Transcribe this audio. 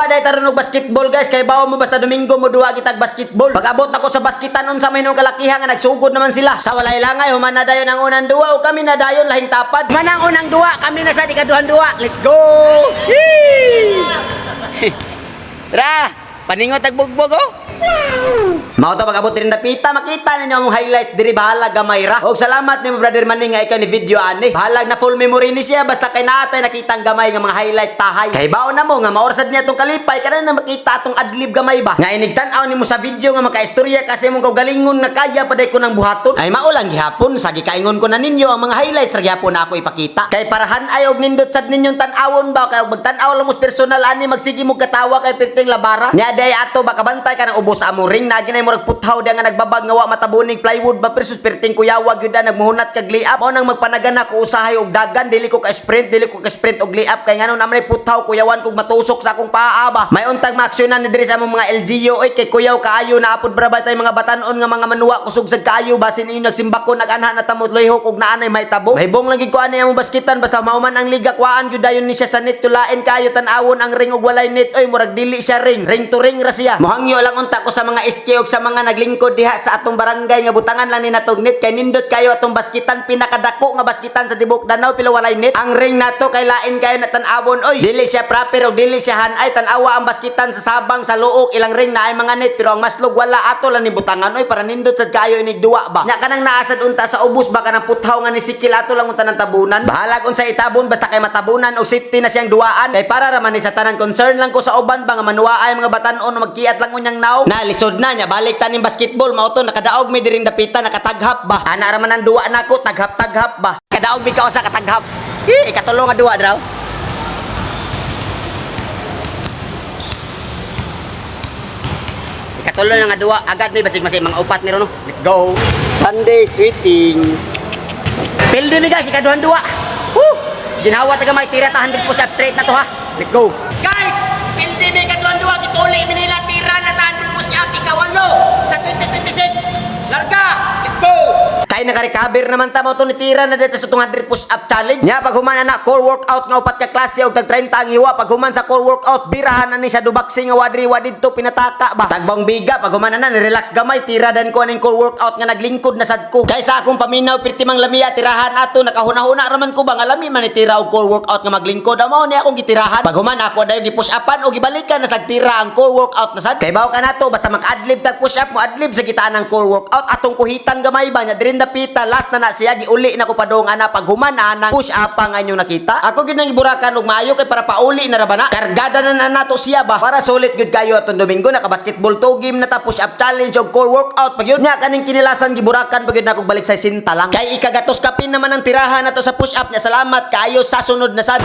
Duwa day taron og basketball guys kay bawo mo basta Domingo mo duwa kitag basketball. Pag-abot nako sa basketan unsa may nung kalakihan nga nagsugod naman sila. Sa walay langay human na dayon ang unang duwa o kami na dayon lahing tapad. Man ang unang duwa, kami na sa ikaduhang duwa. Let's go. Tara, paningot ag bugbog oh. Mao to pag-abot rin dapita makita ninyo ang highlights diri bahalag gamay ra. Og salamat nimo brother Manning nga ikaw ni video ani. Bahalag na full memory ni siya basta kay naatay nakita ang gamay nga mga highlights tahay. Kay baon na mo nga maorsad niya tong kalipay kana na makita atong adlib gamay ba. Nga inigtan-aw nimo sa video nga makaistorya kasi mong kaugalingon nga kaya paday ko nang buhaton. Ay mao lang gihapon sa gikaingon ko na ninyo ang mga highlights ra gihapon na ako ipakita. Kay parahan ay og nindot sad ninyong tan-awon ba kay og magtan-aw lang mo personal ani magsige mo katawa kay perting labara. Nya day ato ba kabantay ka nang ubos sa amo ring na ginay murag puthaw da nga nagbabag nga wa matabuning plywood ba versus perting kuyawa gyud na nagmuhunat kag liap mao nang magpanagana ko usahay og dagan dili ko ka sprint og liap kay ngano naman ay puthaw kuyawan kog matusok sa akong paa ba may untag maaksyonan ni diri sa among mga LGU oy kay kuyaw kaayo na apod brabay tay mga batan-on nga mga manuwa kusog sa kaayo basin inyo nagsimbako naganha na tamot lihok og naanay may tabo mahibong lang gid ko ani among basketan basta mauman ang liga kuan gyud dayon ni siya sa net tulain kaayo tan-awon ang ring og walay net oy murag dili siya ring to ring ra siya mohangyo lang unta ko sa mga SK og sa mga naglingkod diha sa atong barangay nga butangan lang ni natog net kay nindot kayo atong basketan pinakadako nga basketan sa tibok Danau pila walay net ang ring nato kay lain kayo na tan-awon oy dili siya proper og dili siya hanay tan-awa ang basketan sa sabang sa luok ilang ring na ay mga net pero ang maslog wala ato lang ni butangan oy para nindot sad kayo inig duwa ba nya kanang naasad unta sa ubos ba kanang puthaw nga ni sikil ato lang unta ng tabunan bahalag unsa itabon basta kay matabunan og safety na siyang duwaan kay para ra man ni sa tanan concern lang ko sa uban ba nga manuwa ay mga batan-on magkiat lang unyang naw na lisod na nya balik taning basketball mao to nakadaog mi diring dapita nakataghap ba ana ra man ang duwa nako taghap ba kadaog mi ka sa kataghap ikatulong nga duwa daw ikatulong nga duwa agad ni basig masig mga upat ni no let's go Sunday sweeting pildi mi guys ikaduhang duwa ginawa taga may tira ta 100 push up straight na to ha let's go guys pildi mi ikaduhang duwa gituli mi nila tira na ta 100 push up ikawalo sa 2026 larga let's go kay naka-recover naman ta mo to ni tira na dito sa 200 push up challenge nya pag human na core workout nga upat ka klase og tag 30 ang iwa pag human sa core workout birahan na ni siya dubaksi nga wadri-wadid to pinataka ba tagbang biga pag human na relax gamay tira dan ko aning core workout nga naglingkod na sad ko kaysa akong paminaw pirti mang lamiya tirahan ato nakahuna-huna raman ko ba nga lami man ni tira og core workout nga maglingkod amo ni akong gitirahan pag human ako dayon gi-push upan o gibalikan na sa tira ang core workout na sad kay bawo ka nato basta mag-adlib tag push up mo adlib sa gitaan ng core workout atong kuhitan gamay ba nya dirin dapita last na siya giuli na ko padong ana pag human na push up ang inyong nakita ako gid nang giburakan og maayo kay para pauli na ra ba na kargada na nato siya ba para sulit gud kayo atong Domingo naka basketball to game na ta push up challenge og core workout pag yun nya kaning kinilasan giburakan pag yun na kog balik sa sinta lang kay ikagatos kapin naman ang tirahan nato sa push up nya salamat kayo sa sunod na sad